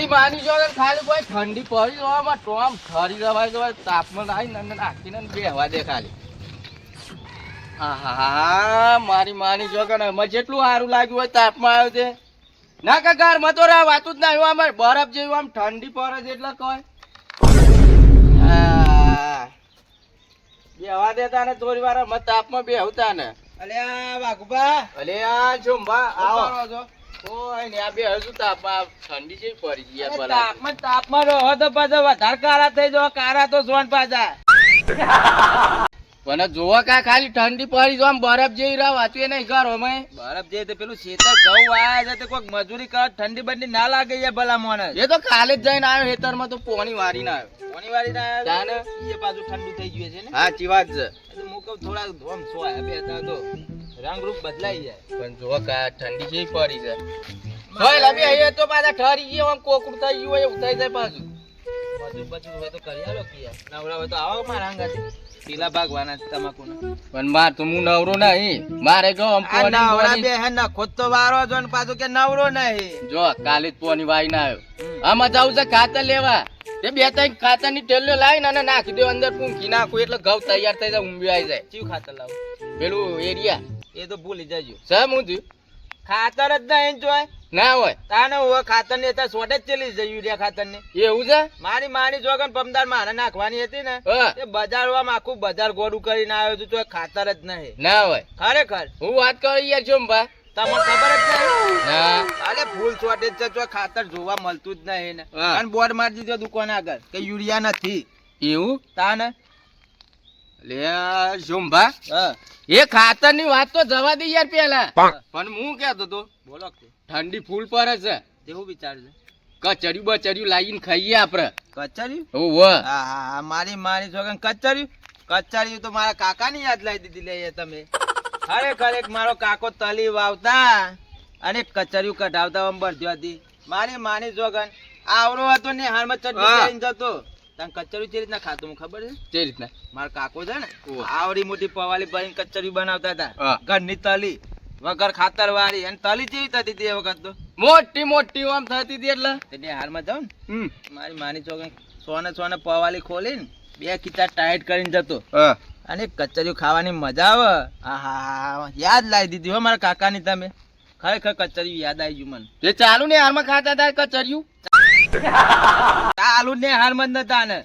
મારી માની જો ખાલી કોઈ ઠંડી પડી જવામાં ટોમ ઠરી રવાય જો તાપમાન આવી નાખીને બેહવા દે ખાલી. આહા મારી માની જો કે જેટલું સારું લાગ્યું હોય તાપમાં આવ્યો છે ના કાકા મતો રા વાતું જ ના આવ્યું અમારે બરફ જેવું આમ ઠંડી પડે છે એટલે કહે બેહવા દેતા ને થોડી વાર મત તાપમાં બેહતા ને. અલ્યા વાઘુબા અલ્યા જોંબા આવો છો ઓય ને આ બે હજુ તાપમાં ઠંડી જેવી પડી ગઈ યાર. તાપમાં રહો તો પાછા વધારે કારા થઈ જાવ. કારા તો સોન પાછા પણ જોવા કા ખાલી ઠંડી પડી જો આમ બરફ જેવી રાહ વાતું નહીં ઘર અમે બરફ જે તો પેલું શેતર ઘઉં આયા છે તો કોઈક મજૂરી કરે ઠંડી બંડી ના લાગે યાર ભલા મોણસ. એ તો કાલે જ જઈને આવ્યો ખેતરમાં તો પોણી વારી ના આવ્યો. કોની વારી ના આવ્યો જાને એ પાછું ઠંડુ થઈ ગયું છે ને. સાચી વાત છે. હું કહું થોડા ધોમ સોયા બેતા તો રંગ રૂપ બદલાઈ જાય. પણ જોવા કા ઠંડી જેવી પડી છે સોય લબી એ તો પાછા ઠરી ગયો આમ કોકડું થઈ ગયું હોય એવું થઈ જાય પાછું. બધું બધું હોય તો કરી આલો કે યાર નવરા હોય તો આવો મારા અંગાથી પીલા ભાગવાના તમાકુ પણ માર તો હું નવરો નહીં મારે જો આમ નવરા બે હે ના ખોદ તો વારો જો ને પાછું કે નવરો નહીં. જો કાલે જ પોની વાઈ ના આવ્યો આમાં જાવું છે ખાતર લેવા તે બે ત્રણ ખાતર ની ટેલ્યો લાવીને અને નાખી દે અંદર પૂંખી નાખું એટલે ઘઉં તૈયાર થઈ જાય ઊંઘી આવી જાય. ચીવ ખાતર લાવું પેલું એરિયા એ તો ભૂલી જજો. સમ હું થયું ખાતર જ નહીં જોય ના હોય તાને હોય ખાતર ની અત્યારે સોટે જ ચલી જાય યુરિયા ખાતર ની. એવું છે મારી જોગન પમદાર મારે નાખવાની હતી ને એ બજારમાં આખું બજાર ગોળું કરીને આવ્યો છું તો ખાતર જ નહીં. ના હોય ખરેખર હું વાત કરું યાર જોંબા તમને ખબર જ નહીં. ના અરે ફૂલ શોર્ટેજ છે તો ખાતર જોવા મળતું જ નહીં ને. અને બોર્ડ મારી દીધો દુકાન આગળ કે યુરિયા નથી. એવું તાને લે જોંબા એ ખાતર ની વાત તો જવા દે યાર પેલા પણ હું કેતો તો બોલો કે ઠંડી ફૂલ પડે છે એવું વિચાર છે કચરિયું બચરિયું લાવીને ખાઈએ આપડે. કચરિયું ઓહ હા મારી જોગન કચરિયું તો મારા કાકા ની યાદ લાવી દીધી લે તમે. ખરેખર એક મારો કાકો તલી વાવતા અને કચરિયું કઢાવતા બરધ્યો હતી. મારી માની જોગન આવરો હતો ને હાલમાં ચટણી લઈને જતો. તને કચરિયું જે રીતના ખાતો હું ખબર છે તે રીતના મારા કાકો છે ને આવડી મોટી પવાલી ભરીને કચરિયું બનાવતા હતા હા. ઘરની તલી વગર ખાતર વાળી અને તલી જેવી થતી હતી એ વખત તો મોટી મોટી આમ થતી હતી એટલે હાલમાં જાઉં હમ ને મારી માની ચોકે સોને પવાલી ખોલીને બે ખીચા ટાઈટ કરીને જતો અને કચરિયું ખાવાની મજા આવે. આહા યાદ લાવી દીધી હો મારા કાકાની તમે. ખરેખર કચરિયું યાદ આવી ગયું મને. તે ચાલુ ને હારમાં ખાતા હતા કચરિયું ચાલુ ને હારમાં જ નતા ને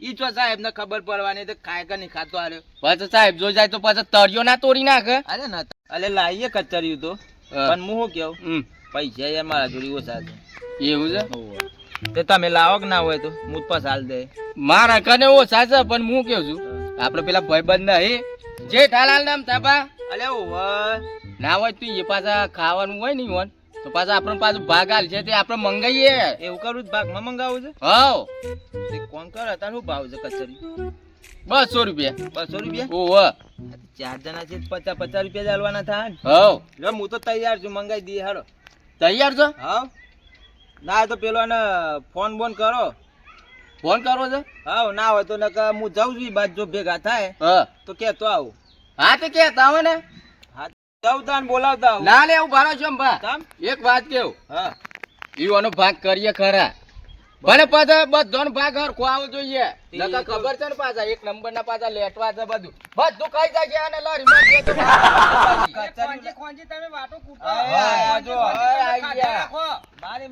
ઈ ચો સાહેબ ને ખબર પડવાની તો ખાય કે નહીં ખાતો હારે પછી સાહેબ જો જાય તો પછી તળિયો ના તોડી નાખે. અરે નતા અલે લાવીએ કચરિયું તો પણ હું શું કેવું પૈસા યાર મારા જોડી ઓછા છે. એવું છે તે તમે લાવો કે ના હોય તો હું પાસ હાલ દે. મારા કને ઓછા છે પણ હું કેવું છું આપડે પેલા ભાઈબંધ નહીં જે ઠાલાલ નામ થાપા અલે ના હોય તું એ પાછા ખાવાનું હોય ને વન તો પાછા આપણે પાછું ભાગ હાલ છે તે આપણે મંગાઈએ. એવું કરું ભાગમાં મંગાવું છે હવ તે કોણ કરે તાર શું ભાવ છે કચરી 200 રૂપિયા 200 રૂપિયા ઓહ ચાર જણા છે 50 રૂપિયા ચાલવાના થાય ને. હવ જો હું તો તૈયાર છું મંગાઈ દઈએ હારો. તૈયાર છો હાવ ના તો પેલો ને ફોન બોન કરો. ફોન કરવો છે હાવ ના હોય તો નકર હું જાઉં છું બાદ જો ભેગા થાય તો કેતો આવું. હા તે કેતા હોય ને હા જાવતા ને બોલાવતા આવું. ના લે એવું ભારો છો ભા કામ એક વાત કેવું હા ઈવાનો ભાગ કરીએ ખરા ભલે પાછા બધોનો ભાગ હરખો આવવો જોઈએ. નકર ખબર છે ને પાછા એક નંબર ના પાછા લેટવા છે બધું ખાઈ જાય છે અને લારી માં જે તો ખોંજી તમે વાટો કૂટો. જો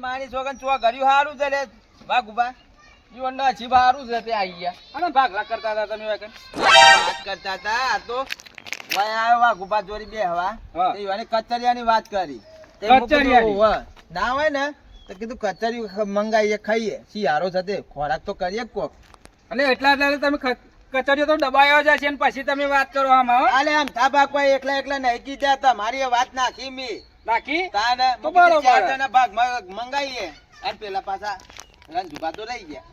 મારી છોકન ચો ઘર્યું હારું છે લે વાઘુબા જીવન ના છી હારું છે તે આવી ગયા અને ભાગલા કરતા હતા તમે વાત કરતા હતા આ તો વાય આવ્યો વાઘુબા જોડી બે હવા એવાની કચરિયાની વાત કરી ના હોય ને તો કીધું કચરિયું મંગાઈએ ખાઈએ શિયાળો સાથે ખોરાક તો કરીએ કોક. અને એટલા તમે કચરિયો તો દબાયો જાય છે પછી તમે વાત કરો આમાં આલે આમ થાબા કોઈ એકલા નહીં કીધા હતા મારી વાત નાખી મી નાખી તાને તો બરોબર ભાગ મંગાઈએ અને પેલા પાછા રંજુબા તો રહી ગયા.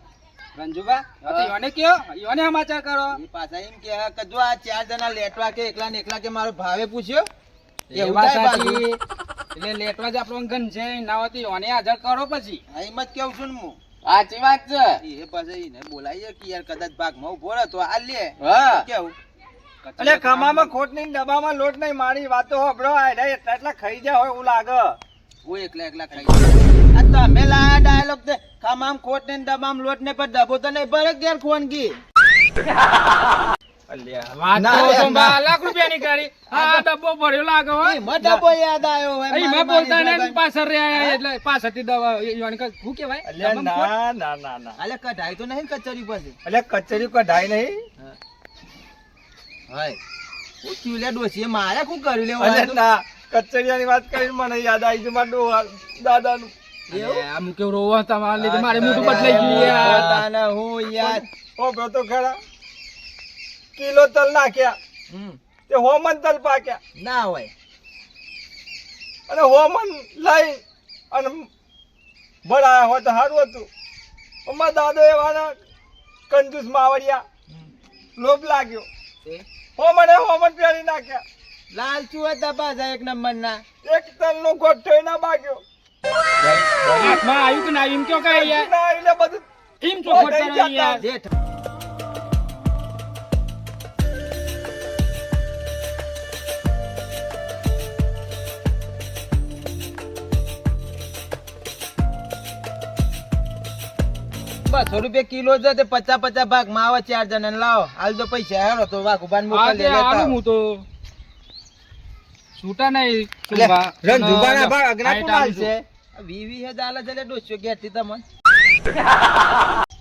રંજુબા યોને કયો યોને સમાચાર કરો એ પાછા એમ કે જો આ ચાર જણા લેટવા કે એકલા ને એકલા કે મારો ભાવે પૂછ્યો એ વાત સાચી. એટલે લેટવા જ આપણો ગન છે ના હોય તો યોને હાજર કરો પછી એમ જ કેવું છું ને હું. સાચી વાત છે એ પછી એને બોલાઈએ કે યાર કદાચ ભાગમાં ઉભો રહે તો આ લે કેવું. એટલે ખમામાં ખોટ નહીં ડબ્બામાં લોટ નહીં મારી વાતો હોબળો એટલા ખાઈ જાય હોય એવું લાગે. હું એકલા ખાઈ આ તમે લાયા ડાયલોગ તે ખમામ ખોટ ને ડબામ લોટ ને પર ડબો તો નહીં ભરે ઘેર ખોનગી. વાત તો સોમભા લાખ રૂપિયાની કરી. આ ડબ્બો ભર્યો લાગે હો. એમાં ડબ્બો યાદ આવ્યો હોય. એમાં બોલતા ને પાછળ રહ્યા એટલે પાછળથી દવા ઈવન કે શું કહેવાય? અલ્યા ના ના ના ના અલે કઢાઈ તો નહીં કચરી પાસે. અલ્યા કચેરી કઢાઈ નહીં. હાય હું ચૂલે ડોસીએ મારે શું કર્યું લે અલ્યા ના કચેરીયાની વાત કરીને મને યાદ આવી ગયું મારા ડોહા દાદાનું. આમ કેવું રોવા તમારા લીધે મારે મોઢું બદલાઈ ગયું યાર. તાને હું યાદ. ઓ બ્રો તો ખરા કિલો તલ નાખ્યા તે હોમન તલ પાક્યા ના હોય. અને હોમન લઈ અને ભરાયા હોય તો સારું હતું. અમારા દાદો એવાના કંજૂસ માવડિયા લોભ લાગ્યો હોમન પહેરી નાખ્યા. લાલચુ હતા પાછા એક નંબર ના. એક તલ નો ગોઠો ના બાગ્યો. હાથમાં આવ્યું કે ના આવ્યું એમ કયો કાંઈ યાર. ના એટલે બધું એમ ચોખવટ કરો યાર. જેઠ ₹200 કિલો છે તે 50 ભાગ માં આવે 4 જણા લાવો હાલ તો પૈસા હેરો તો વાઘુબાન મોકલી આજે આનું લેતા હું તો છૂટા નહીં સોમભા. રંજુબાના ભાગ અગના હાઈટ કોણ હાલ આલું છે 20,000 આલે છે એટલે 200 ઘેરથી તમને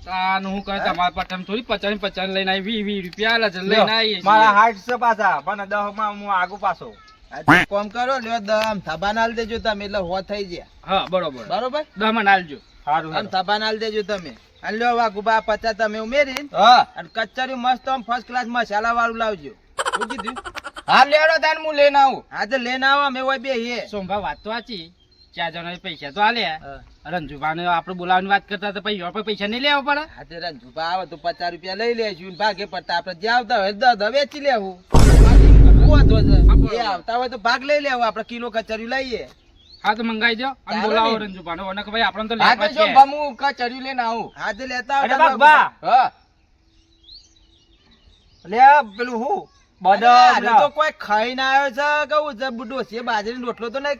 તાનું હું કહે તમારા પટમ થોડી 50 લઈને આવી 20 રૂપિયા આલે છે લઈને આવીએ મારા છીએ. 60 છે પાછા પણ 10 માં હું આગુ પાછો. આ કોમ કરો લ્યો દમ થબાન આલ દેજો તમે એટલે હો થઈ ગયા હા બરોબર બરોબર દમણ આલજો. સારું આમ થબાન આલ દેજો તમે અને લ્યો વાઘુબા 50 તમે ઉમેરી હા અને કચરી મસ્ત આમ ફર્સ્ટ ક્લાસ મસાલા વાળું લાવજો શું કીધું હા લેડો તાન હું લઈને આવું. હા તો લઈને આવો અમે હોય બે હે સોમભા વાત તો સાચી 4 જણા પૈસા તો આલ્યા. રંજુભાને આપણે બોલાવવાની વાત કરતા તો પછી આપણે પૈસા નહીં લેવા પડે. હા તે રંજુબા આવે તો 50 રૂપિયા લઈ લેશું ભાગે પડતા આપણે જે આવતા હોય 10 વેચી લેવું એ આવતા હોય તો ભાગ લઈ લેવું આપણે કિલો કચરી લઈએ હા તો મંગાઈ દો અને ચાલો બોલાવો ને. રંજુભાને ઓને કે ભાઈ આપણે તો હા લેવા તો છે. જો હું કચરી લઈને આવું. હા તે લેતા અરે આવતા બાબા હા અલ્યા પેલું હું અરે બદામ તો કોઈ ખાઈ ના આવ્યો છે કહું છે ડોસીએ બાજરીનો રોટલો તો નહીં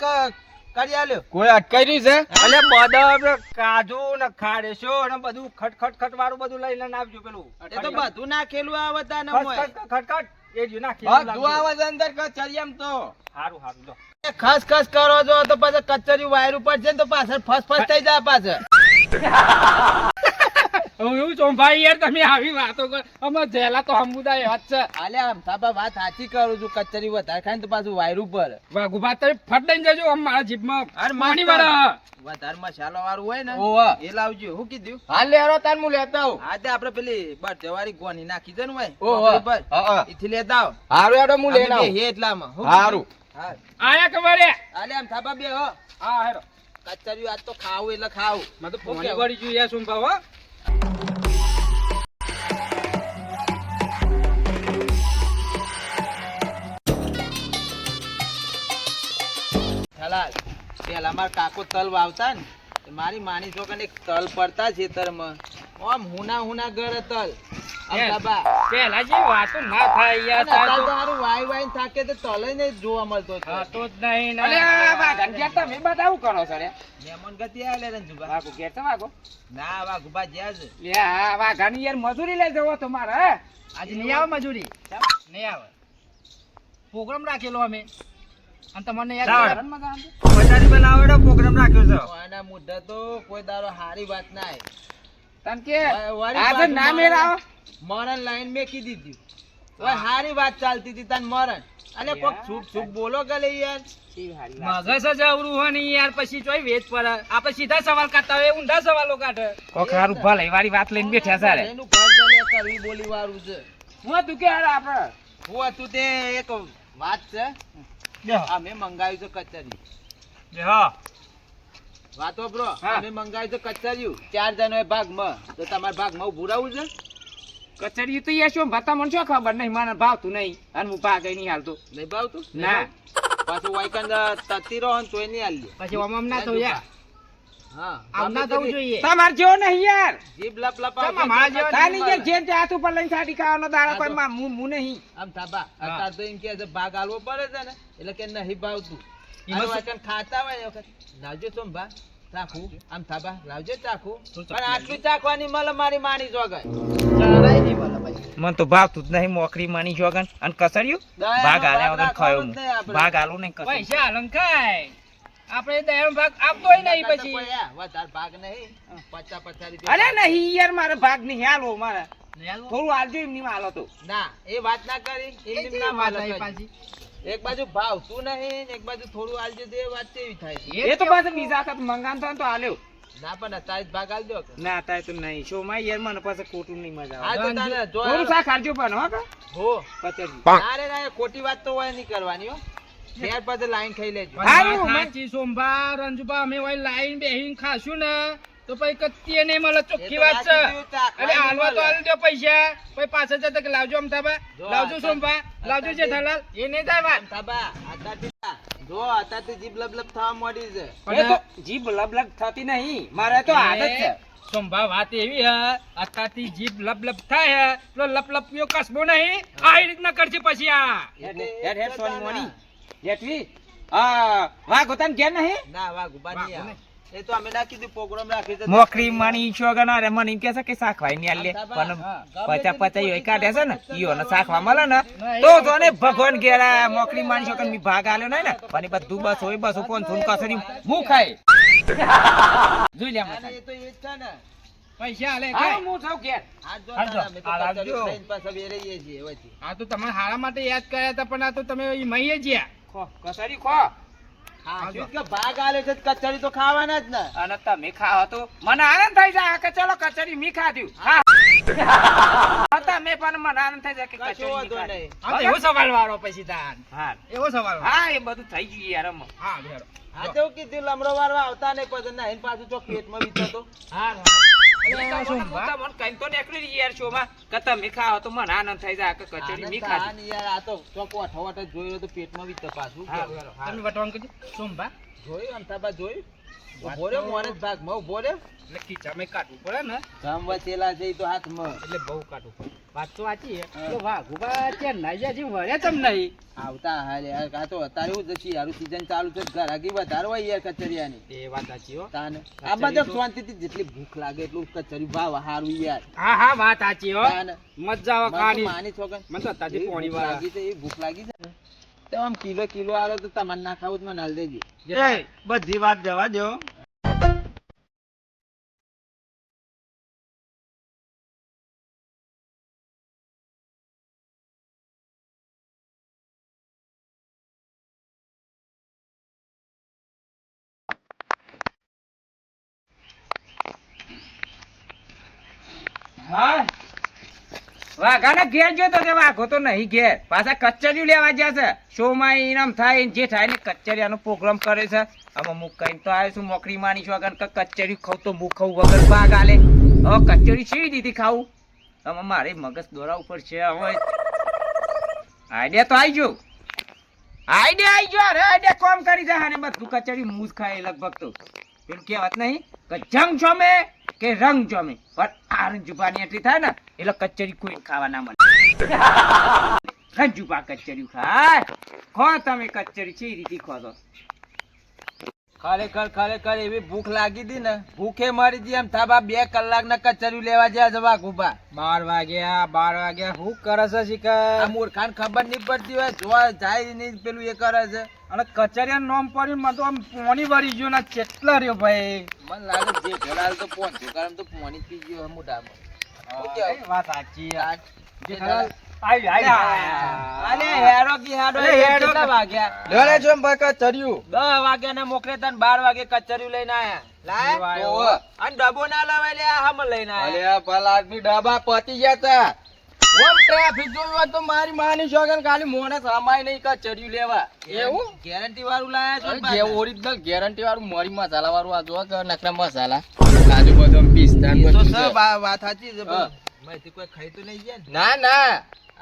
કરી આલ્યો કોઈ અટકાઈ રહ્યું છે? અલ્યા બદામ કાજુ ને ખારેશો ને બધું ખટ વાળું બધું લઈને આવજો પેલું એ તો બધું નાખેલું આવે તા ને મોય. ખટ એ જ નાખી બધું આવે છે અંદર કચરિયામાં તો. સારું સારું લો એ ખસ ખસ કરો છો તો પાછળ કચરી વાયર ઉપર છે ને તો પાછળ ફસ થઈ જાય પાછળ હું એવું સોમભાઈ યાર તમે આવી વાતો કર અમે જેલા તો સમુદાય વાત છે. આલ્યા આમ સાબા વાત સાચી કરું છું કચરી વધારે ખાઈને તો પાછું વાયર ઉપર વાઘુભા તમે ફટ દઈને જજો આમ મારા જીભમાં અરે પાણી મસ્ત. વાળા. વધારે મસાલો વાળું હોય ને ઓવા. એ લાવજો શું કીધું હા લેડો તાન હું લેતા આવું. હા તે આપડે પેલી બરતેવાળી ગોની નાખી દે ને ભાઈ ઓહો. ચોકડી પર. હા, હા. ઈથી લેતા આવ હારું હેડો હું લઈને અમે આવું. બે એટલામાં શું કીધું? હારું. હા આયા કે વળે? આલે આમ થાબા બે હો હા હેરો કચરી આજ તો ખાવું એટલે ખાવું મેં તો પાણી વાળી જોઈ યાર સોમભા હો. ખલાસ પેલા મારા કાકો તલ વાવતા ને તે મારી માની છોકરાને એક તલ પડતા ખેતરમાં આમ હુના ગળે તલ આમ એ. થાબા. પેલા જે વાતો ના થાય યાર અને અત્યારે તાર તો તો. હારું વાઈ વાઈને થાકે તો તલ ય નહીં જોવા મળતો છે. હા તો જ નહીં ને. અલે આ વાઘાને ઘેર તમે બધા શું કરો છો રે? મહેમાન ગતિ આલે રંજુબા. વાઘો ઘેર તો વાઘો. ના વાઘુબા જ્યાં છે. લે આ વાઘાની યાર મજૂરી લઈ જવો તમારે હે? આજે નહીં આવે મજૂરી? નહીં આવે. પ્રોગ્રામ રાખેલો અમે અને તમને યાર ચાલ. હેરાન મજા આવે? 50 રૂપિયા લાવેડો પ્રોગ્રામ રાખ્યો છે આના મુઢા તો કોઈ દારો હારી વાત ના આય. તન કે વાળી આજે બાજુ ના મેળ આવો. મરણ લાઈન મેકી દીધી ઓય હારી વાત ચાલતી હતી તન મરણ અને કોક છૂપ બોલો ગલે યાર મગજ જ અવરું હોય ને યાર પછી ચોય વેચ પડે આપણે સીધા સવાલ કાઢતા હોય ઊંધા સવાલો કાઢે કોક હારું ભલે વાળી વાત લઈને બેઠા સારે એનું ઘર ચાલે કરવી બોલી વાળું છે હું તું કે યાર આપણે હું હતું તે એક વાત છે બેહો. અમે મંગાવ્યું છે કચરી બેહો. વાતો બ્રો હા. અમે મંગાવ્યું છે કચરિયું 4 જણોએ ભાગમાં તો તમારા ભાગમાં ઉભું રહેવું છે કચેરી તો યાર શું ભતા મને શું ખબર નહીં મને ભાવતું નહીં અને હું ભાગે નહીં હાલતો નહીં ભાવતું ના. પાછું વાયકન તતી રહો ને તોય નહીં આલ્યો પછી આમ ના થવું યાર હા આમ ના ગમે થવું તે જોઈએ તમાર જેવો નહીં યાર જીભ લપ લપ તમે મારા જેવો થાય નહીં યાર જેમ તે હાથ ઉપર લઈને સાડી ખાવાનો દાડા કોઈ માં હું નહીં આમ થાબા હા. અત્યારે તો એમ કે છે ભાગ આલવો પડે છે ને એટલે કે નહીં ભાવતું એમાં અને શું? વાયકન ખાતા હોય એ વખત લાવજો સોમ ભા ચાખું આમ થાબા લાવજો ચાખું પણ આટલું ચાખવાની મળે મારી માની જોગન જરાય નહીં બોલે પછી. મને તો ભાવતું જ નહીં મોકરી માની જોગન અને કસર્યું ભાગ આલ્યા વગર ખાયો હું. ભાગ આલું નહીં કસર્યું. પૈસા અલંકાય આપણે દયાનો ભાગ આપતોય નહીં પછી. વધારે ભાગ નહીં 50 રૂપિયા અરે નહીં યાર મારે ભાગ નહીં હાલો મારે નહીં આલવો? થોડું આલજો એમની હાલો તો ના એ વાત ના કરી એ એમની જેવી ના વાત માલક આવી કરી. પાછી. એક બાજુ ભાવતું નહીં ને એક બાજુ થોડું આલજો તો એ વાત કેવી થાય છે એ તો પાછું બીજા વખત મંગાન થાય ને તો આલ્યો ના પણ અત્યારે જ ભાગ આલજો કે. ના થાય તો નહીં શો માં યાર મને પાછું ખોટું નહીં મજા હા આવે તો તારે જો થોડું શાક આલજો પણ હો કા હો કચરી ના રે ના એ ખોટી વાત તો હોય નહીં કરવાની હો ત્યાર પછી લાઈન ખાઈ લેજો પણ હારું, વાત મેં- સાચી, સોમભા, રંજુભા, અમે ઓય લાઈન બેહીને ખાશું ને તો પછી કત્તીએ નહીં મળે, ચોખ્ખી એ તો વાત છે. ના કીધું, ચાખવા અરે નહીં હાલવા તો મળે. હાલ દો પૈસા, પછી પાછા જતા કે લાવજો અમથાભા, જો લાવજો આ સોમભા, લાવજો જેઠાલાલ, એ નહીં થાય વાત. તાબા અત્યારથી જો અત્યારથી જીભ લબલબ થવા માંડી છે એ તો જીભ લબલબ થતી નહીં મારે તો આદત છે સોમભા, વાત એવી હે, અત્યારથી જીભ લપ થાય હે, પેલો લપલપિયો કસબો નહીં, આ રીતના કરશે પછી આ. હેડ હેડ સોની મોની જેઠવી વાહ ગોતાન ઘેર નહીં ના વાહ ગુબા નહીં વાહ, આવે. એ તો અમે ના કીધું પ્રોગ્રામ રાખી છે મોકરી માની શોગન અરે મને એમ કે છે કે શાકવાઈ ની આલે પણ પચા પચા યો કાઢે છે ને ઈયો ને શાકવા મળે ને તો જો ને ભગવાન ઘેરા મોકરી માની શોગન મી ભાગ આલ્યો નહીં ને પણ એ બધું બસ હોય બસ કોણ થૂન કસરી હું ખાય જોઈ લે અને એ તો એ જ છે ને પૈસા હાલે હા કાંઈ. હું સૌ ઘેર આજ જો હાલજો, તારા અમે તો હાલ આવજો. કચરી ખાઈને પાછા વેરે રહીએ છીએ વચ્ચે. આ તો તમારા હારા માટે યાદ કર્યા હતા, પણ આ તો તમે મહીએ જ્યાં. ખો કસરી ખો હા શું કે ભાગ આલે છે તો કચરી તો ખાવાના જ ને અને તમે ખાઓ તો મને આનંદ થઈ જાય કે ચલો કચરી મી ખાધ્યું હા તમે પણ મને આનંદ થઈ જાય કે કશો કચરી મી વાંધો ખાધી. નહીં. આ તો એવો સવાલ વાળો પછી તાન. હા એવો સવાલ વાળો. હા એ બધું થઈ ગયું યાર આમાં. હા, બેરો. હા તો કીધું લમડો વાળવા આવતા નહીં પછી નાહીને પાછું ચોક પેટમાં વિચારતો હા, એટલે શું મને બા? મને કઈ તો નીકળી રહી યાર શોમાં કે તમે ખાઓ તો મને આનંદ થઈ જાય કે કચોરી મી ખાધી. આને યાર આ તો ચોક વઠોવટ જ જોયો તો પેટમાં વિચાર પાછું હા, કેવું? બરાબર. તમે વટવાનું કરજો. સોમભા, જોયું અંતાબા જોયું ઉભો રહ્યો મોને જ ભાગમાં ઉભો રહ્યો એટલે ખીચામાં કાઢવું પડે ને, જમવા ચેલા છે ઈ તો હાથમાં એટલે બહુ કાઢવું પડે. વાત તો સાચી છે. તો વાઘુબા ત્યાં નાઈ હજી વળ્યા ચમ નહીં? આવતા હાલ યાર આ તો અત્યારે એવું જ શિયાળું સીઝન ચાલુ છે ઘરાકી વધારે હોય યાર કચરિયાની એ વાત સાચી હો. તાને આમાં તો શાંતિથી જેટલી ભૂખ લાગે એટલું કચરી ભાવ હારું યાર હા હા, વાત સાચી હો. તાને મજા આવે મને તો ખાવાની. માની છોકન મને તો તાજી એવી પોણી ભૂખ વાળા. લાગી છે એવી ભૂખ લાગી છે ને તો આમ કિલો આલો તો તમારે ના ખાવું તો મને હાલ દેજે બધી વાત જવા દો. હા વાઘાને ઘેર ગયો તો કે વાઘો તો નહીં ઘેર પાછા કચરિયું લેવા ગયા છે શોમાં ઇનામ થાય ને જે થાય ને કચરિયાનો પ્રોગ્રામ કરે છે આમાં હું કઈ તો આવ્યો છું મોકરી માની છું વગર કે કચરિયું ખાવ તો હું ખાઉં વગર ભાગ આલે હવે કચરી સીવી દીધી ખાવું આમાં મારે મગજ દોરા ઉપર છે હવે આઈડિયા તો આવી ગયો અરે આઈડિયા કોમ કરી જાય ને બધું કચરી મૂસ ખાય લગભગ તો પેલું કહેવત નહીં કે જંગ જમે કે રંગ જમે પણ આ રંજુબાની એટલી થાય ને એટલે કચરી કોઈ ખાવા ના મળે રંજુબા કચરી ખાય ખો તમે કચરી છે રીતે ખો તો ખરેખર એવી ભૂખ લાગી હતી ને ભૂખે મરી જી એમ થાબા 2 કલાકના કચરિયું લેવા જ્યાં જવા ગુબા 12 વાગ્યા હું કરે છે આ શિકાર? મૂર્ખાને ખબર નહીં પડતી હોય જોવા જાય નહીં પેલું એ કરે છે અને કચરિયા નોમ પડ્યું મને તો આમ પોણી વળી ગયો ને કેટલા રહ્યો ભાઈ. મને લાગે જે ઘરાલ તો પહોંચ્યો કારણ તો પોણી પી ગયો મોટામાં શું કહેવું? વાત સાચી. આ જેઠાલાલ, અલે હેડો કી હેડો અલે હેડો. કેટલા વાગ્યા લેલે જો બકા ચર્યું 10 વાગ્યા ને મોકલે તને 12 વાગે કચરિયું લઈને આયા લાય તો અને ડબ્બો ના લાવે લે આ હમ લઈને આયા અલે ભલા આદમી ડબ્બા પતી ગયા તા ઓમ ટ્રાફિક જોયું હોત તો મારી માની શોગન ખાલી મોને સમાય નહીં કા ચર્યું લેવા એવું ગેરંટી વાળું લાયા છો ને જે પાછા. ઓરિજિનલ ગેરંટી વાળું મરી મસાલા વાળું આ જો કે નકરા મસાલા કાજુ બદામ પિસ્તા એ તો બધું સર છે. વાત સાચી છે હા. મેથી કોઈ ખાઈ તો નહીં જાય ને ના ના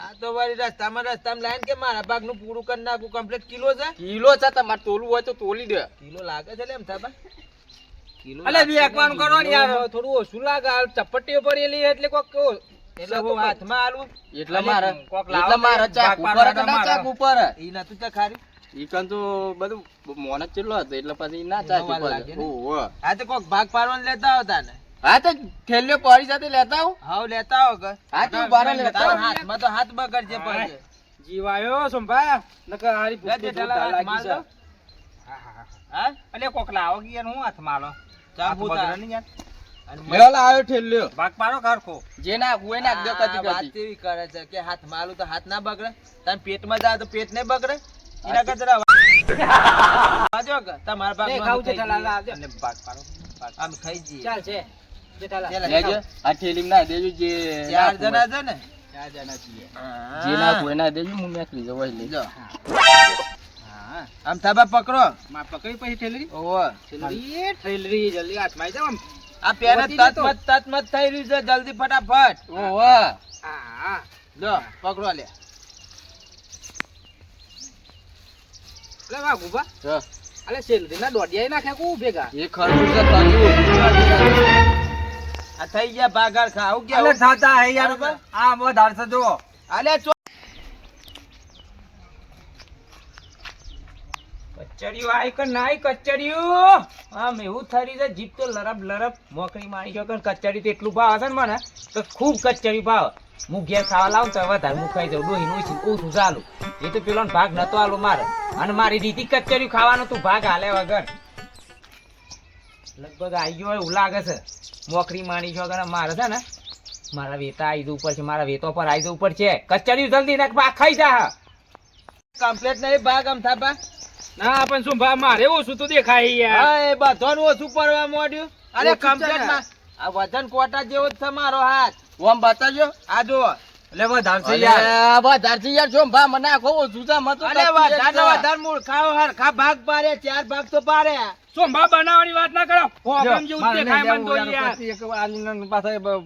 આ તો વળી રસ્તામાં લાઈન કે મારા ભાગનું પૂરું કરી નાખું કમ્પ્લીટ કિલો છે કિલો છે તમારે તોલું હોય તો તોલી દે કિલો લાગે છે લે એમ થાબા કિલો અલે લાગશે વેકવાનું ને. કરો ને યાર. કિલો થોડું ઓછું લાગે આ ચપટીઓ પડેલી એટલે કોક એટલે હું હાથમાં આલું એટલે અલે મારે કોક લાવો એટલે મારે તો ચાક ભાગ ઉપર પાડવા કે ના મારે. ચાક ઉપર ઈ નતું ચખાર્યું ઈકન તો બધું મોન જ ચેટલો હતો એટલે પછી ના ચાલે વાર લાગે ને? ઓહો આ તો કોક ભાગ પાડવાનું લેતા આવતા ને હા તો થેલીઓ પડી સાથે લેતા આવું હાવ લેતા આવો કે હા તો બારે લેતા આવો. હાથમાં તો હાથ બગડશે પછી જીવાયો સંભા નકર હારી લે જે ઠેલા હાથ માર દો. હા અલે કોક લાવો કે યાર હું હાથ મારો ચા હાથ પૂછા. બગડે નહીં યાર. અને મેલા આવ્યો થેલીઓ ભાગ પાડો ખારખો જે ના હુએ નાખ દો કદી વાત કદી એવી કરે છે કે હાથ મારું તો હાથ ના બગડે તમે પેટમાં જાય તો પેટ નહીં બગડે એના કરતા વાજો કે તમારા ભાગ લે ખાવું છે ઠેલા લાવજો. અને ભાગ પાડો આમ ખાઈ જઈએ ચાલ છે જેઠાલાલ. ચાલ, લેજો આ થેલીમાં ના દેજો જે ચાર ના જણા છે ને ચાર જણા છીએ. જે ના હુએ ના દેજો હું મેકલી જવો એટલે જો હા આમ થાબા પકડો માં પકડી પછી ઠેલરી ઓહો ઠેલરી ઠેલરી જલ્દી હાથમાં આવી જાવ આમ. આ પેને વધી જતો. તત થઈ રહ્યું છે જલ્દી ફટાફટ ઓહો હા લો પકડો લે અલે વાહ ગુબા તો અલે સેલરી ના દોડિયા નાખે કુ ભેગા એ ખરું છે તાજુ આ થઈ ગયા ભાગર ખાવ અલે ગયા થાતા હે યાર બરોબર. આ બહુ ધારસે જો અલે ચો કચરિયું આય કે નાય કચરિયું આમ એવું થરી છે જીભ તો લરબ લરબ મોકરી મારી છો કે કચરી તો એટલું ભાવ હશે ને મને તો ખૂબ કચરી ભાવ હું ઘેર ખાવા લાવું તો વધારે હું ખાઈ જાઉં ડોહી નું ઓછું ચાલુ એ તો પેલો ભાગ નતો આલો મારે અને મારી રીતિ કચરી ખાવાનું તું ભાગ હાલે વગર લગભગ આવી ગયો હોય એવું લાગે છે મોકરી મારી છો કે મારે છે ને મારા વેતા આવી જવું પડશે મારા વેતો પર આવી જવું પડશે કચરી જલ્દી નાખ ભાગ ખાઈ જા કમ્પ્લીટ નહીં ભાગ આમ થાબા ના પણ શું ભા મારે ઓછું તો દેખાય યાર હા એ બધાનું ઓછું પડવા માંડ્યું અરે ઓછું કમ્પ્લીટ છે માં આ વજન કોટા જેવો જ છે મારો હાથ ઓમ બતાજો આ જો એટલે વધારશે અરે વધારથી યાર જો ભા મને આખો ઓછું છે મત અરે વધારે મૂળ ખાઓ હરખા ભાગ પાડે 4 ભાગ તો પાડે સોમભા બનાવવાની વાત ના કરો પ્રોગ્રામ જેવું દેખાય મન તો યાર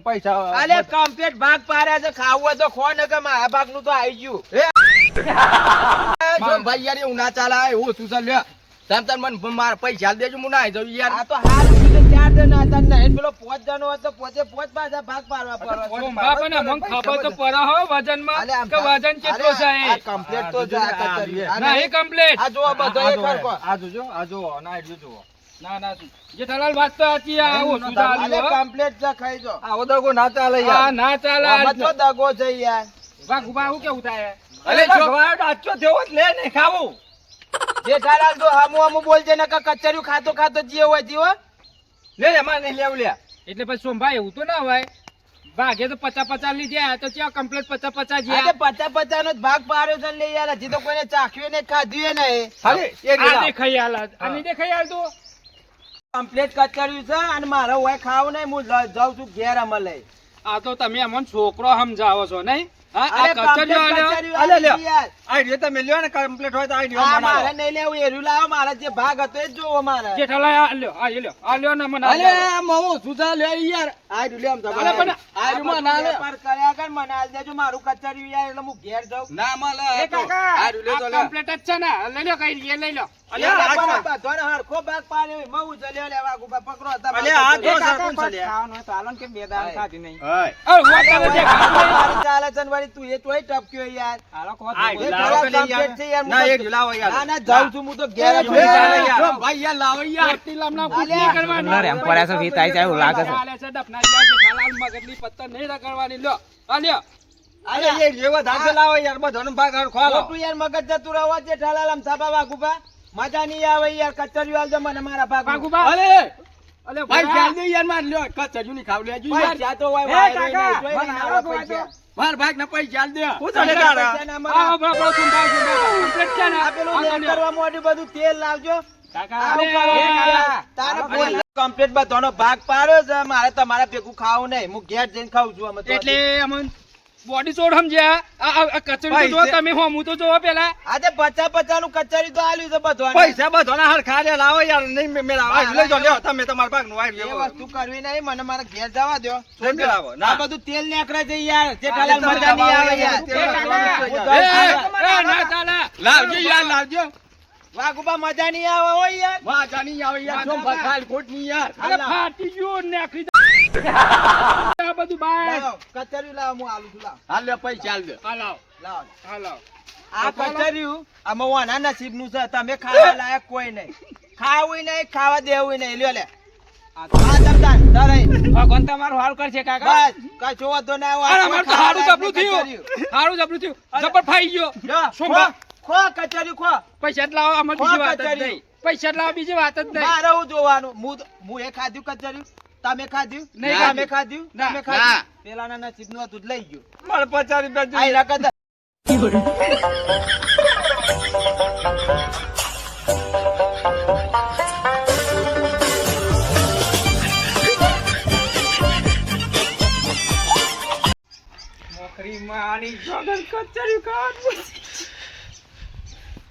પૈસા અરે કમ્પ્લીટ ભાગ પાડે છે ખાવું હોય તો ખો ને કે મારા ભાગ નું તો આવી ગયું જો ભાઈ યાર એવું ના ચાલે એવું ઓછું છે લ્યો તમ તમ મને મારા પૈસા દેજો હું ના આવી જાઉં યાર આ તો હાલ સુધી 4 જણા હતા નહીં પેલો 5 જણો હતો પોતે 5 પાછા ભાગ પાડવા પડે સોમભા પણ અમન ખબર તો પડે હો વજનમાં અલે આમ કે વજન કેટલો છે આ કમ્પ્લીટ તો જો આ કચરી. આ ના એ કમ્પ્લીટ આ જો બધો એક હરખો ના ના જેઠાલાલ વાત તો સાચી આ ઓછું ચાલ્યું અરે હો. કમ્પ્લીટ છે ખાઈ જો આવો દગો ના ચાલે આ ના ચાલે આમાં તો દગો છે યાર વાહ ગુબા હું કેવું થાય અરે જો જેવો જ લે ને ખાવું જેઠાલાલ તો હામુ બોલજે ને કે કચરિયું ખાતો ખાતો જીવ હોય જીવો લે એમાં નહીં લેવું લે એટલે પછી સોમભાઈ એવું તો ના હોય ભાગે તો 50-50 લીધા તો ત્યાં કમ્પ્લીટ 50-50 આજે જ્યાં 50-50 નો જ ભાગ પાડ્યો છે ને યાર હજી તો કોઈને ચાખ્યું ને ખાધું નહીં આ દેખાઈ હાલ આ નહીં દેખાઈ હાલ તું કમ્પ્લીટ કચરિયું છે અને મારે હોય ખાવું નહીં હું જાઉં છું ઘેર અમલે આ તો તમે અમને છોકરો સમજાવો છો નહીં હા અરે આ કચરિયો complete આલ્યો. કચરિયું આલ્યું યાર. આઈડિયો તમે લ્યો ને કમ્પ્લીટ હોય તો આ મારે નહીં લેવું એર્યું લાવો મારા જે ભાગ હતો એ જ જોવો મારે જેઠાલાલ આ લ્યો આ લ્યો આ લ્યો ને મને આ અરે લ્યો. મો સુધા લે યાર આઈડિયો લે આમ તો અરે પણ આઈડિયો માં ના લે વેપાર કર્યા કર મને આલ દેજો મારું કચરિયું યાર એટલે હું ઘેર જાઉં ના મળે એ કાકા આઈડિયો લે તો આ લે કમ્પ્લીટ જ છે ને લઈ લો કઈ લઈ લો અલ્યા પણ બધાને હરખો ભાગ પાડ્યો હોય. મઉ જલ્યો લેવા ગુબા પકડો હતા અલ્યા આ ભાગ જો પકડો. સરપંચ છે લ્યા. ખાવાનું હોય તો આલો ને કે બે દાળ ખાધી નહીં હાય અરે વાત કરે છે મારી ચાલે છે ને વળી તું એ તોય ટપક્યો યાર આલો કહો આ એ લાવો ખરા પેલી યાર. complete છે યાર. ના, એક લાવો યાર. ના, ના, જાઉં છું હું તો ઘેર જ એ છું. ચાલે યાર. જો ભાઈ યાર લાવો યાર મોટી લામના કૂટ નહીં કરવાની. ના રે, એમ પડ્યા છે, વીત આઈ જાય એવું લાગે છે. ચાલે છે, ડફના જેવા જેઠાલાલ મગજની પત્તર નહીં રગડવાની. લ્યો, આ લ્યો. અરે એ જેવા ધાકે લાવો યાર બધાનો ભાગ હરખો આલો. ખોટું યાર મગજ જતું રહેવા છે ઠાલાલ આમ થાપા વાગુભા. મજા નહીં આવે યાર કચરિયું આલજો મને મારા ભાગ વાઘુબા. અરે અલે ભાઈ ભોળા. ચાલ દે યાર માર લ્યો કચરિયું ની ખાવ લેજો યાર જાતો હોય એ વાયરો કાકા, નહીં, જોઈ મને નહીં આવો આવડે ગોવા પૈસા. માર ભાગ ના પૈસા ચાલ દે હું ચાલે ચાલે તારા. પૈસા ના મળે. આવો બરાબર સુંદર કમ્પ્લીટ છે ને આ પેલું આ લેટ લ્યો. કરવા માંડ્યું બધું તેલ લાવજો કાકા, આવું અરે, કરો કાકા. તારે કમ્પ્લીટ બધાનો ભાગ પાડ્યો છે મારે તમારા ભેગું ખાવું નહીં હું ઘેર જઈને ખાઉં છું અમે તો. એટલે અમન બોડી સોડ સમજ્યા આ કચરી તો જો તમે હોમું તો જોવો પેલા આજે 50-50 નું કચરી તો આલ્યું છે બધાને. પૈસા બધાના હરખા લે લાવો યાર નહીં મેળાવો આઈ લઈ જો લ્યો તમે તમારા ભાગ નું આઈ એ લેવો વસ્તુ કરવી નહીં મને મારા ઘેર જવા દો નહીં મેળાવો આ ના બધું તેલ નીકળે છે યાર જેઠાલાલ મજા નહીં આવે યાર તેલ કાકા. હું એ, જાઉં છું. એ ના ચાલે લાવજો યાર લાવજો વાઘુબા મજા નહીં આવે હો યાર વાહ જાની આવે યાર જો બખાલ ખોટ ની યાર અરે ફાટી ગયું ને આખરી આ બધું બાય લાવો, કચરી લાવો હું આલું છું લાવો હાલ લે પૈસા ચાલ દે હાલો લાવો હાલો આ કચરિયું આમાં વાના નસીબનું છે. તમે ખાવા લાયક કોઈ નહીં. ખાવું નહીં, ખાવા દેવું નહીં. લ્યો લે. આ તમતાન, ધરાઈ. ભગવાન તમારું હારું કરશે કાકા. બસ, કશો વાંધો ના આવે. અરે અમારે તો ખાવા હારું લાયક જબરું નહીં થયું. કચરિયું. હારું જબરું થયું. જબર ફાઈ ગયો. લ્યો, શું ખો, બા? ખો કચરિયું ખો. પૈસા જ લાવો, અમારે ખો બીજી વાત જ કચરિયું. નહીં. પૈસા જ લાવો, બીજી વાત જ નહીં. મારે હું જોવાનું. હું એ ખાધ્યું કચરિયું. તમે ખાધ્યું? નહીં તમે ખાધ્યું. ખાધ્યું? ના. તમે ખાધ્યું? પેલાના નસીબનું હતું જ લઈ ગયો. મારે 50 રૂપિયા જોઈએ. આઈ રાખો તો. નોકરી મારી જોગર કચરિયું ખાવાનું.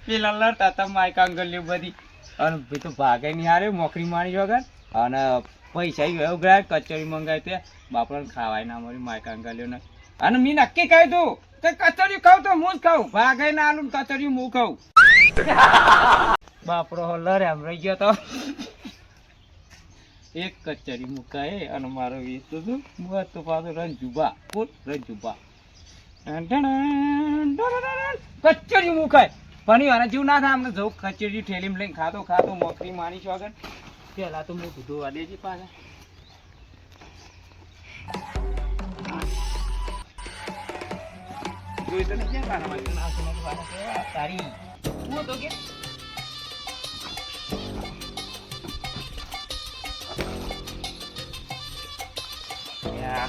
પેલા લડતા હતા માય કાંગલ્યું બધી અને ભઈ તો ભાગે નહીં હારે નોકરી મારી વગર અને પૈસા એવું ગયા કચરી મંગાવી તે બાપડાને ખાવાય ના મળી માય કાંગલ્યો ને અને મેં નક્કી કહી દઉં કે કચરિયું ખાવ તો હું જ ખાઉં ભાગે ના આલું કચરિયું હું ખાઉં. બાપડો લડે આમ રહી ગયો તો એક કચરી મુકાય અને મારો વીસ તો શું હું તો પાછો રંજુબા બોલ રંજુબા કચરી મુકાય પણ આના જેવું ના થાય અમને જવું કચરી ઠેલીમાં લઈને ખાતો ખાતો મોકરી માણી છો આગળ પેલા તો હું ધોવા દેજે પાછા જોઈ તો નહીં પાછા મારી નાખીને પાછા તારી હું તો કે Yeah.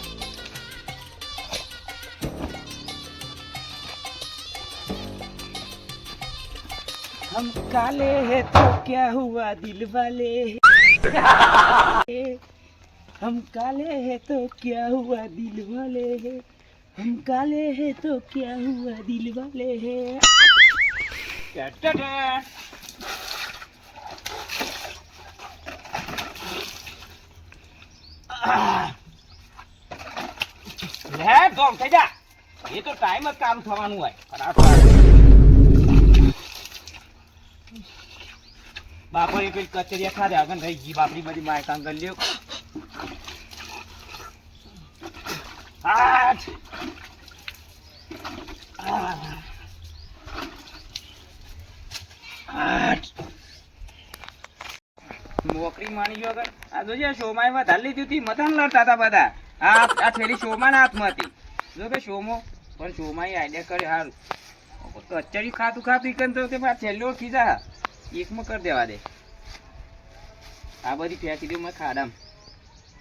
हम काले हैं तो क्या हुआ दिल वाले हम काले हैं तो क्या हुआ दिल वाले हम काले हैं तो क्या हुआ दिल वाले લે ગોમ થઈ જા એ તો ટાઈમ જ કામ થવાનું હોય બાપા એ પેલી કચરિયા ખાધે આગળ રહી ગઈ બાપડી બધી માય કામ કરી લ્યો આઠ નોકરી માની ગયો આગળ આ જોજે શોમાં વધારે લીધી હતી મતન લડતા હતા બધા આ થેલી શોમાં હાથમાં હતી જો કે શોમાં પણ શોમાં આઈડિયા કરે સારું કચરી ખાતું ખાતું ઈકન તો તે છેલ્લો ખીજા એકમાં કરી દેવા દે આ બધી ફેંકી દઉં મેં ખાડામ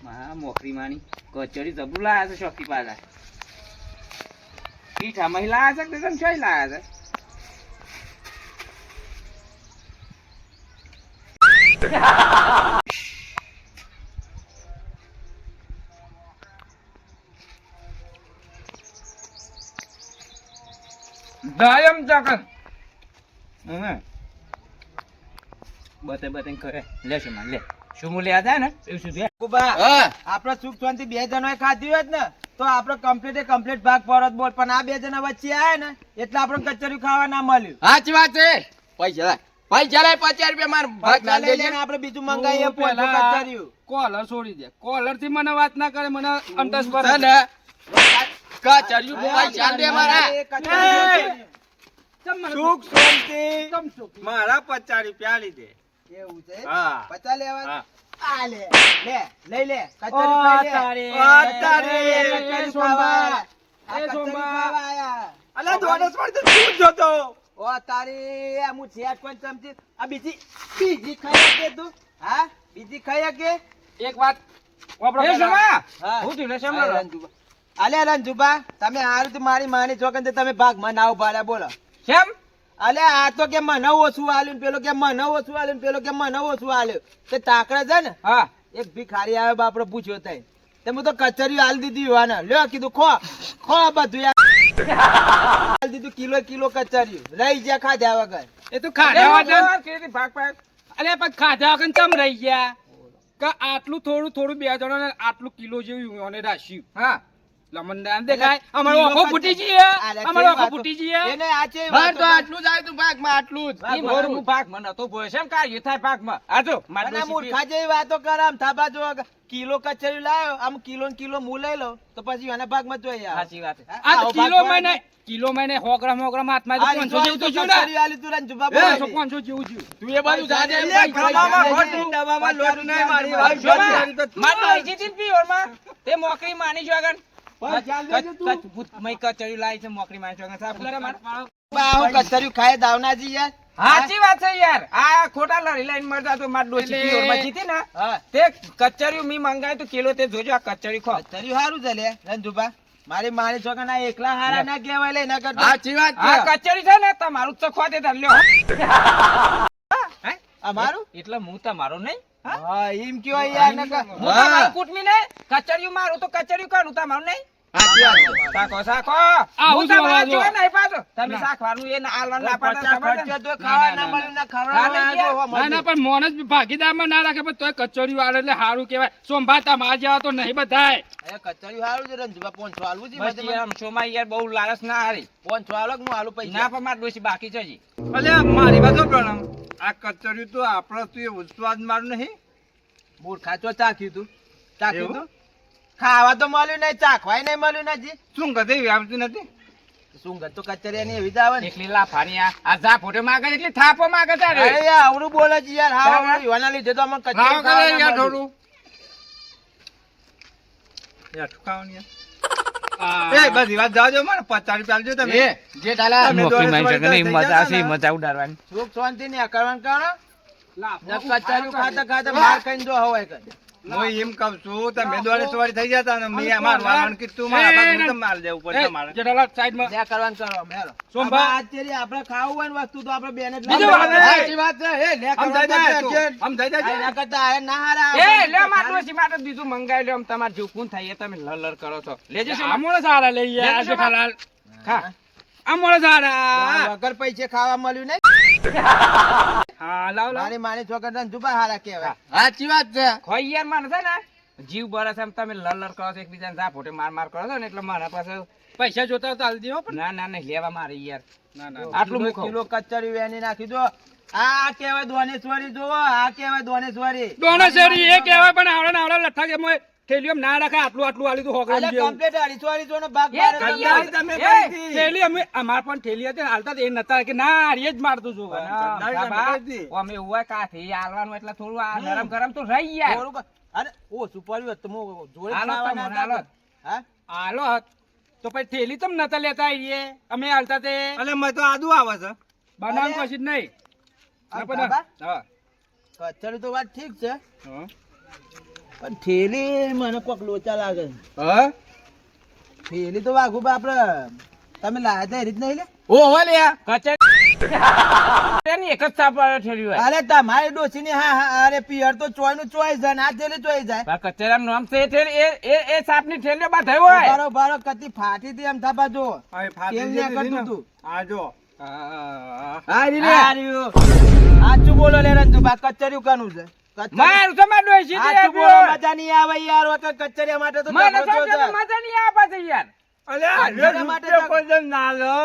હા મોકરી માની કચરી જબરું લાયા છે શોખી પાછા પીઠામાં લાયા છે કે ચોઈ લાયા છે દાયમ ચાકન બતે બતે કરે લે શું લે શું લે આ જાય ને એવું સુધી કુબા, હા આપડે સુખ શાંતિ બે જણોએ ખાધી હોત ને તો આપડે કમ્પ્લીટ ભાગ પડત બોલ પણ આ બે જણા વચ્ચે આયા ને એટલે આપણે કચરિયું ખાવા ના મળ્યું. સાચી વાત છે. પૈસા લાય 50 રૂપિયા માર ભાગ ના લઈ દેજે. લઈને આપણે બીજું મંગાવીએ તું પોચું પેલા કચરિયું. કોલર છોડી દે કોલર થી મને વાત ના કરે મને અંતસ પર છે ને કચરિયું પૈસા દે મારા. એ કચરિયું સુખ શાંતિ તમ છો મારા 50 રૂપિયા લીધે એવું છે? હા. 50 લેવા? હા. આ લે, લઈ લે. કચરિયું ખાઈ લે. તારે. કચરિયું ખાવા. આ એ કચરિયું સોમા. ખાવા આયા. અલા દોડસ પડતો તું જોતો ઓ તારી આ હું છે કોઈ ચમચી આ બીજી ખાઈ કે તું હા બીજી ખાઈ કે એક વાત વાપરો એ પેલા. શોમા હા. હું તું લે અરે શોમા રંજુબા. અલે રંજુબા તમે હારું તો મારી માની છોકન તમે ભાગમાં ના ઉભાડ્યા બોલો. કેમ અલે આ તો કે મને ઓછું આલ્યું ને પેલો કે મને ઓછું આલ્યું ને પેલો કે મને ઓછું આલ્યું તે તાકડા છે ને હા એક ભિખારી આવે બાપડો પૂછ્યો તઈ તે હું તો કચરી હાલ દીધી હોવાના લ્યો કીધું ખો બધું હાલ દીધું કિલો કચરિયું રહી ગયા ખાધ્યા વગર. એ તો ખાધા વગર ભાગ ભાગ અલે પણ ખાધા વગર ચમ રહી ગયા કે આટલું થોડું બે જણોને આટલું કિલો જેવું ઓને રાખ્યું હા લમણદાર દેખાય અમારો આંખો ફૂટી જઈએ અમારો આંખો ફૂટી જઈએ એને આ છે ભાગ તો આટલું જ આવ્યું તું ભાગમાં આટલું જ ઈ મારું હું ભાગમાં નતો બોલ્યો છે એમ કાર્ય થાય ભાગમાં આજો માર અને ડોશી મૂર્ખા જેવી વાતો કર આમ થાબા જો કિલો કચરી લાયો આમ કિલો ને કિલો હું લઈ લો તો પછી એના ભાગમાં જોઈ આવે સાચી વાત છે. આ તો કિલો મહિને 100 ગ્રામ હાથમાં તો 500 જેવું તો જોડા કચરી આલી તું રંજુ બાબુ 500 જેવું થયું તું એ બાજુ જાજે એમ એટલે ભાઈ ખાવામાં ભાઈ ખોટું. દવામાં લોટ નહીં મારી વાત. શોભા, માર ડોશી થી પિયોરમાં તે મોકરી માની છો આગળ મય કચરી લાવી છે મોકરી માની છો આગળ સાફ કરે માર બાહુ કચરિયું ખાય દાવનાજી યાર સાચી વાત છે યાર આ ખોટા લડી લઈને મરતા તો માર ડોશી એટલે- પિયોરમાં જીતી ને હા તે કચરિયું મી મંગાય તો કિલો તે જોજો આ કચરી ખો કચરિયું હારું છે લે રંજુબા મારી માની છોકરા ના એકલા હારા ના કહેવાય લે ના કરતા સાચી વાત આ છે કચરી છે ને તમારું જ ચખવા દે તાર લ્યો અમારું એટલે હું તમારો નહીં હા એમ કયો યાર નકર હું તમારું કૂટમી નહીં કચરિયું મારું તો કચરિયું કરું તમારું નહીં સાચી વાત છે. સાખો સાખો આવું હું તમારા જોવા જેવા નહીં પાછો તમે શાકવાનું એ આલવાનું ના પાડતા ખબર છે ખર્ચો ને? તો ખાવા ના મળ્યું ના ખવડાવવા જો હોવા ના ના પણ મોનસ ભાગીદારમાં ના રાખે પણ તોય કચોરી વાળે એટલે સારું કહેવાય સોમભા તમારા જેવા તો નહીં બધાય એ કચરિયું હારું છે રંજુબા 500 આલવું છે બસ યાર આમ શોમાં યાર બહુ લાલચ ના હારી 500 આલો કે હું આલુ ના પૈસા પણ માર ડોશી બાકી છે હજી અલ્યા મારી વાત પ્રણામ આ કચરિયું તો આપણો તું એ સ્વાદ મારું નહીં મૂર્ખા તો ચાખ્યું તું ચાખ્યું એવું? તું ખાવા તો મળ્યું નહીં ચાખવાય નહીં મળ્યું નથી શું કદે આવતી નથી સુંગર તો કચરિયાની એવી જ આવે ને એકલી લાફાની આ જા ફોટો માંગે છે, એટલી થાપો માંગે છે અરે યાર આવડું બોલે છે યાર હા ચાલ. યુવાના લીધે તો અમને ખાવા કચરિયું કરે ખાવા ના યાર મળ્યું. થોડું યાર ઠુકાવાની યાર. આ- એ બધી વાત જાજો મને 50 રૂપિયા આલજો તમે એ જે ડાલા તમે મોકલી દોડે મારી દોડે શકે નહીં, થઈ મજા જતા આવશે ને. મજા ઉડાડવાની સુખ શાંતિ ને કરવાનું કરો લાફો ને કચરિયું ખાતા ખાતા બહાર ખાઈને જો હવાય કરે હું એમ કહું છું તમે દોડે સવારી થઈ જતા ને મેં અમારું વાળવાનું કીધું મારા ભાગ હું તમને આલ દેવું પડશે મારે જેઠાલાલ સાઈડમાં ત્યાં કરવાનું કરો અમે હેલો સોમભા. આજ તેરી આપણે ખાવું હોય ને વસ્તુ તો આપણે બેને જ બીજું લાવવાનું. વાત સાચી વાત છે એ લે આમ થઈ જાય તું. આમ થઈ આ જાય એના કરતા આ ના હારા એ આપણે લે માર ડોશી માટે બીજું મંગાવી લ્યો આમ તમારે જેવું કોણ થાય એ તમે લલર કરો છો લેજો શું આમોળે સારા લઈએ આ લેજો જેઠાલાલ ખા આમોળે સારા વગર પૈસે ખાવા મળ્યું નહીં હા લાવ લાવ મારી માની છોકરા જુબા હારા કહેવાય સાચી વાત છે ખોઈ યાર મને છે ને જીવ બરસ એમ તમે લલર કરો છો એકબીજાને જા ફોટે માર કરો છો ને એટલે મારા પાસે પૈસા જોતા હોય તો આલી દેવો પણ ના ના નહીં લેવા મારે યાર ના ના આટલું કિલો મૂકો કિલો કચરી વેની નાખી દો આ કહેવાય દોનેશ્વરી જો આ કહેવાય દોનેશ્વરી ડોનેશરી એ કહેવાય પણ આવડે ને આવડે લઠ્ઠા કે મોય થેલીઓ ના રાખાય આટલું આટલું આલી તો હોગરામ અલે જેવું કમ્પ્લીટ 250 નો ભાગ એ બાર તો હતો. યાર, તમે એ, કરી હતી. થેલી અમે અમાર પણ થેલી હતી ને હાલતા એ નતા કે ના એ જ મારતું છું ના, ના, બાબા, ના, નથી. અમે એવું હોય કાથી આલવાનું એટલે થોડું આ નરમ ગરમ તો રહી યાર થોડુંક અરે ઓછું પડ્યું હોત તો હું જોડે હાલો ખાવાના તમે, હતા. હાલો. હા હાલો તો પછી થેલી તમ નતા લેતા આવીએ અમે હાલતા તે અલે મેં તો આદુ આવે છે બનાવ અરે. કશી જ નહીં આ ના પણ બાબા? હા કચરી તો વાત ઠીક છે હા. પણ થેલી મને કોક લોચા લાગે છે. હા થેલી તો વાઘું આપડે તમે લાયા તા એ રીત નહીં લે ઓ હો લે એની એક જ સાપ ઠેલ્યું હોય અરે તમારી ડોસી ની હા હા અરે પિયર તો ચોય નું ચોય જાય ના થેલી ચોય જાય આ કચેરાનું નામ છે એ એ સાપની ઠેલીઓ બાદ થયો હોય બારો બારો કતી ફાટી હતી એમ થાપા જો હવે ફાટી કેમ જતી ન્યા કરતું હતી ને. તું? આ જો હા રહ્યું. સાચું બોલો લે રંજુબા કચરિયું કાનું છે કચરિયું- મારું તો માર ડોશી તે સાચું બોલો આપ્યો. મજા નહીં આવે યાર વખત કચરિયા માટે તો મને ઝઘડો સમજે થયો તો છે. મજા નહીં આવે પાછી યાર અલ્યા આ એ માટે રૂપિયો તો- કોઈ જણ ના લો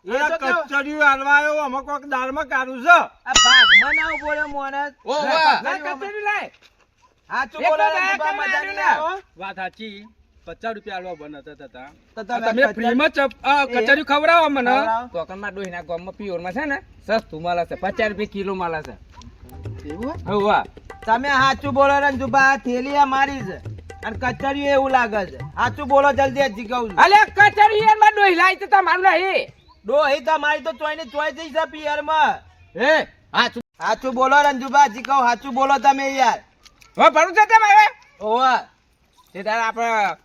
એ તો કેવું? કચરિયું હાલવા આવ્યો આમાં કોક દાળમાં કાઢું છે આ ભાગમાં ના બોલ્યો મોનસ ઓ લે, વાહ કચેરી લાય. સાચું એક બોલો તો રંજુબા દયા મજા કરીને નહીં આવે હો. વાત સાચી 50 રૂપિયા આલવા બનતા હતા તો તમે કચરિયું- ફ્રીમાં કચરિયું ખવડાવો મને ખવડાવો. કોકણમાં ડોહીના ગામમાં પ્યોરમાં છે ને સસ્તું મળે છે 50 રૂપિયા કિલો મળે છે એવું હે? હવે વાહ. તમે સાચું બોલો રંજુબા આ થેલી આ મારી છે અને કચરિયું એવું લાગે છે સાચું બોલો જલ્દી હજી કહું છું અલે કચેરી યાર માં ડોહી લાઈ તો તમારું નહીં ડોહી તમારી તો ચોય ની ચોય જઈ છે પિયર માં એ હા સાચું બોલો રંજુબા હજી કહું સાચું બોલો તમે યાર હવે ભરું છે તમારે ઓવા તે તારે આપણે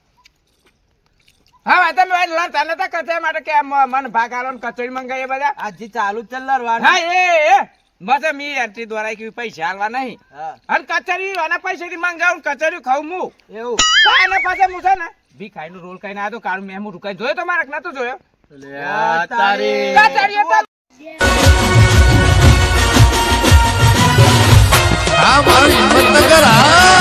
હા તમે લડતા નતા કચેરી માટે કે મને ભાગ આલો ને કચોરી મંગાવીએ બધા હજી ચાલુ જ છે લડવાનું હા એ મજા મી એન્ટ્રી દ્વારા કે પૈસા આલવા નહીં હા અને કચેરી આના પૈસેથી મંગાવું કચેરી ખાવું હું એવું તો આના પાસે હું છે ને ભીખાઈ નું રોલ કઈ ના તો કાળું મેં રૂકાઈ જોયો તો મારે નતો જોયો તારી. કચેરી તો હા મારી હિંમત ન કર હા